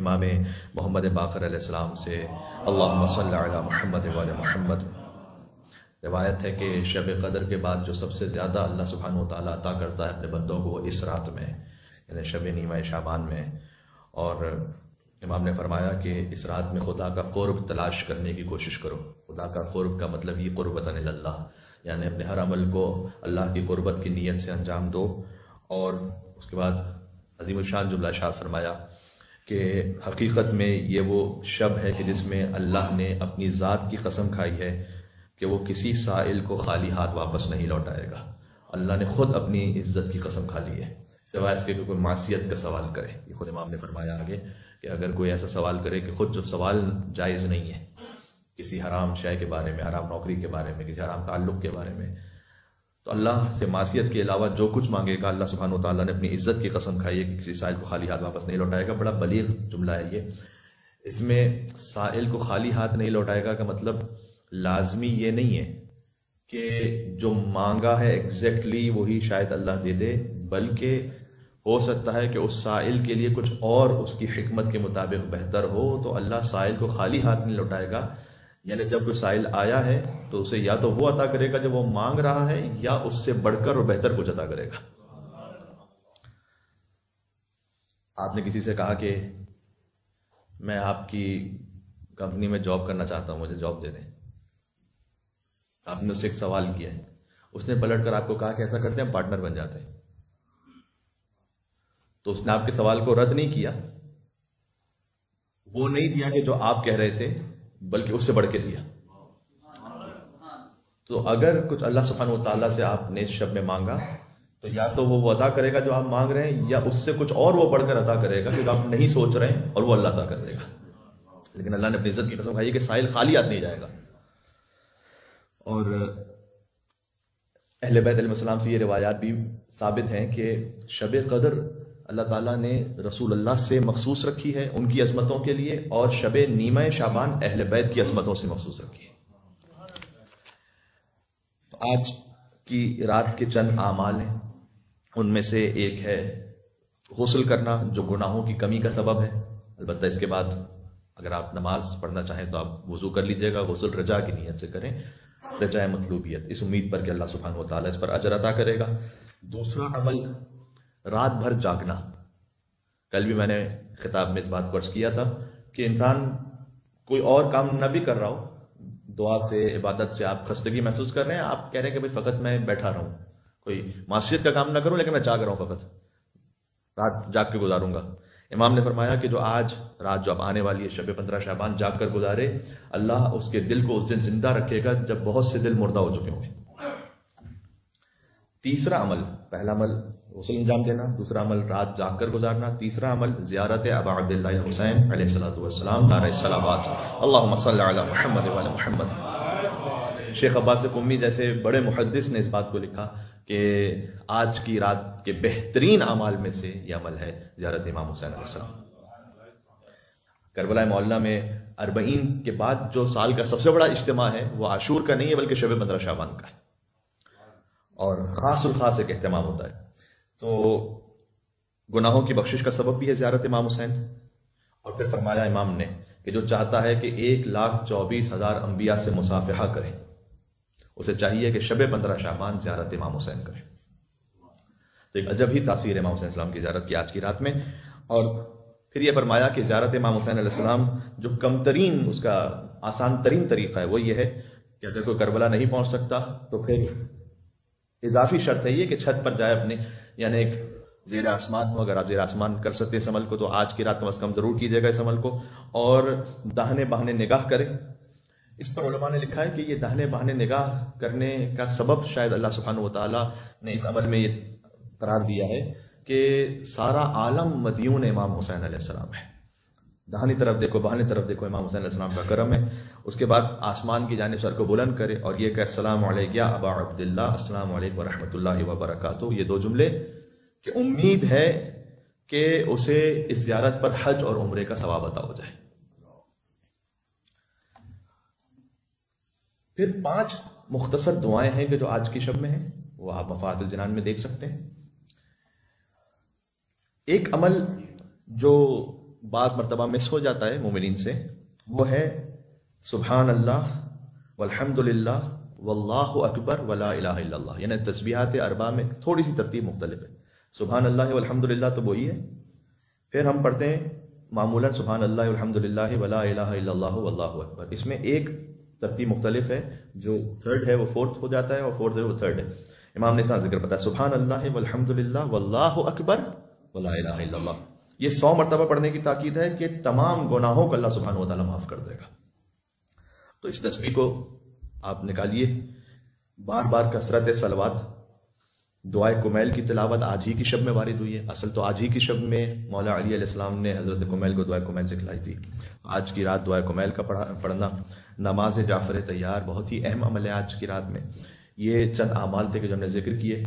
امام محمد باقر علیہ السلام سے اللہم صلی علی محمد وعلی محمد. روایت ہے کہ شب قدر کے بعد جو سب سے زیادہ اللہ سبحانہ و تعالیٰ عطا کرتا ہے اپنے بندوں کو اس رات میں، یعنی شب نیمہ شعبان میں. اور امام نے فرمایا کہ اس رات میں خدا کا قرب تلاش کرنے کی کوشش کرو. خدا کا قرب کا مطلب یہ قربتاً اللہ، یعنی اپنے ہر عمل کو اللہ کی قربت کی نیت سے انجام دو. اور اس کے بعد عظیم الشان جملہ ارشاد فرمایا کہ حقیقت میں یہ وہ شب ہے کہ جس میں اللہ نے اپنی ذات کی قسم کھائی ہے کہ وہ کسی سائل کو خالی ہاتھ واپس نہیں لوٹائے گا. اللہ نے خود اپنی عزت کی قسم کھا لی ہے، سوائے اس کے کہ کوئی معصیت کا سوال کرے. یہ خود امام نے فرمایا آگے کہ اگر کوئی ایسا سوال کرے کہ خود جو سوال جائز نہیں ہے، کسی حرام شے کے بارے میں، حرام نوکری کے بارے میں، کسی حرام تعلق کے بارے میں، تو اللہ سے معصیت کے علاوہ جو کچھ مانگے گا اللہ سبحانہ و تعالیٰ نے اپنی عزت کی قسم کھائی ہے کہ کسی سائل کو خالی ہاتھ واپس نہیں لوٹائے گا. بڑا بلیغ جملہ ہے یہ. اس میں سائل کو خالی ہاتھ نہیں لوٹائے گا کا مطلب لازمی یہ نہیں ہے کہ جو مانگا ہے ایگزیکٹلی وہی شاید اللہ دے دے، بلکہ ہو سکتا ہے کہ اس سائل کے لیے کچھ اور اس کی حکمت کے مطابق بہتر ہو، تو اللہ سائل کو خالی ہاتھ نہیں لوٹائے گا. یعنی جب کوئی سائل آیا ہے تو اسے یا تو وہ عطا کرے گا جو وہ مانگ رہا ہے، یا اس سے بڑھ کر اور بہتر کچھ عطا کرے گا. آپ نے کسی سے کہا کہ میں آپ کی کمپنی میں جاب کرنا چاہتا ہوں، مجھے جاب دے دیں. آپ نے اس سے ایک سوال کیا ہے، اس نے پلٹ کر آپ کو کہا کہ ایسا کرتے ہیں پارٹنر بن جاتے ہیں. تو اس نے آپ کے سوال کو رد نہیں کیا، وہ نہیں دیا کہ جو آپ کہہ رہے تھے، بلکہ اس سے بڑھ کے دیا. تو اگر کچھ اللہ سبحانہ و تعالیٰ سے آپ نے اس شب میں مانگا تو یا تو وہ عطا کرے گا جو آپ مانگ رہے ہیں، یا اس سے کچھ اور وہ بڑھ کر عطا کرے گا کہ آپ نہیں سوچ رہے ہیں، اور وہ اللہ عطا کر دے گا. لیکن اللہ نے اپنی عزت کی قسم کھائی ہے کہ سائل خالی ہاتھ نہیں جائے گا. اور اہل بیت علیہ السلام سے یہ روایات بھی ثابت ہیں کہ شب قدر اللہ تعالیٰ نے رسول اللہ سے مخصوص رکھی ہے ان کی عظمتوں کے لیے، اور شب نیمہ شعبان اہل بیت کی عظمتوں سے مخصوص رکھی ہے. تو آج کی رات کے چند اعمال ہیں، ان میں سے ایک ہے غسل کرنا جو گناہوں کی کمی کا سبب ہے. البتہ اس کے بعد اگر آپ نماز پڑھنا چاہیں تو آپ وضو کر لیجئے گا. غسل رجا کی نیت سے کریں، رجا مطلوبیت، اس امید پر کہ اللہ سبحانہ و تعالیٰ اس پر اجر عطا کرے گا. دوسرا عمل رات بھر جاگنا. کل بھی میں نے خطاب میں اس بات کو عرض کیا تھا کہ انسان کوئی اور کام نہ بھی کر رہا ہو، دعا سے عبادت سے آپ خستگی محسوس کر رہے ہیں، آپ کہہ رہے ہیں کہ بھائی فقط میں بیٹھا رہوں، کوئی معصیت کا کام نہ کروں، لیکن میں جاگ رہا ہوں، فقط رات جاگ کے گزاروں گا. امام نے فرمایا کہ جو آج رات جو اب آنے والی ہے شب 15 شعبان جاگ کر گزارے، اللہ اس کے دل کو اس دن زندہ رکھے گا جب بہت سے دل مردہ ہو چکے ہوں گے. تیسرا عمل، پہلا عمل غسل انجام دینا، دوسرا عمل رات جاگ کر گزارنا، تیسرا عمل زیارت ابا عبداللہ الحسین علیہ السلام دار الصلوات. اللہم صلی علی محمد وعلی محمد. شیخ عباس قمی جیسے بڑے محدث نے اس بات کو لکھا کہ آج کی رات کے بہترین اعمال میں سے یہ عمل ہے زیارت امام حسین علیہ السلام. کربلا معلیٰ میں 40 کے بعد جو سال کا سب سے بڑا اجتماع ہے وہ عاشور کا نہیں ہے بلکہ شب 15 شعبان کا ہے، اور خاص الخاص ایک اہتمام ہوتا ہے. تو گناہوں کی بخشش کا سبب بھی ہے زیارت امام حسین. اور پھر فرمایا امام نے کہ جو چاہتا ہے کہ 1,24,000 انبیاء سے مصافحہ کرے، اسے چاہیے کہ شب 15 شعبان زیارت امام حسین کرے. تو ایک عجب ہی تاثیر امام حسین علیہ السلام کی زیارت کی آج کی رات میں. اور پھر یہ فرمایا کہ زیارت امام حسین علیہ السلام جو کم ترین، اس کا آسان ترین طریقہ ہے وہ یہ ہے کہ اگر کوئی کربلا نہیں پہنچ سکتا تو پھر اضافی شرط ہے یہ کہ چھت پر جائے اپنے، یعنی ایک زیر آسمان ہو. اگر آپ زیر آسمان کر سکتے اس عمل کو تو آج کی رات کم از کم ضرور کیجیے گا اس عمل کو. اور داہنے باہنے نگاہ کرے. اس پر علماء نے لکھا ہے کہ یہ داہنے باہنے نگاہ کرنے کا سبب شاید اللہ سبحانہ و تعالیٰ نے اس عمل میں یہ قرار دیا ہے کہ سارا عالم مدیون امام حسین علیہ السلام ہے. داہنی طرف دیکھو، باہنی طرف دیکھو، امام حسین علیہ السلام کا کرم ہے. اس کے بعد آسمان کی جانب سر کو بلند کرے اور یہ کہ السلام علیک یا ابا عبداللہ، السلام علیکم ورحمۃ اللہ وبرکاتہ. یہ 2 جملے کہ امید ہے کہ اسے اس زیارت پر حج اور عمرے کا ثواب عطا ہو جائے. پھر 5 مختصر دعائیں ہیں کہ جو آج کی شب میں ہیں، وہ آپ مفاتح الجنان میں دیکھ سکتے ہیں. ایک عمل جو بعض مرتبہ مس ہو جاتا ہے مومنین سے، وہ ہے سبحان اللہ والحمدللہ واللہ اکبر ولا الہ الا اللہ، یعنی تسبیحات اربعہ میں تھوڑی سی ترتیب مختلف ہے۔ سبحان اللہ والحمدللہ تو وہی ہے، پھر ہم پڑھتے ہیں معمولاً سبحان اللہ والحمدللہ ولا الہ الا اللہ واللہ اکبر، اس میں ایک ترتیب مختلف ہے، جو تھرڈ ہے وہ فورتھ ہو جاتا ہے اور فورتھ ہے وہ تھرڈ ہے۔ امام نے اس ذکر پتا ہے سبحان اللہ والحمدللہ واللہ اکبر ولا الہ الا اللہ، یہ 100 مرتبہ پڑھنے کی تاکید ہے کہ تمام گناہوں کو اللہ سبحانہ و تعالیٰ معاف کر دے گا۔ تو اس تسبیح کو آپ نکالیے، بار بار کثرت صلوات، دعائے کمیل کی تلاوت آج ہی کی شب میں وارد ہوئی ہے، اصل تو آج ہی کی شب میں مولا علی علیہ السلام نے حضرت کمیل کو دعائے کمیل سکھلائی تھی۔ آج کی رات دعائے کمیل کا پڑھنا، نماز جعفر تیار بہت ہی اہم عمل ہے آج کی رات میں۔ یہ چند اعمال تھے کہ جو ہم نے ذکر کیے۔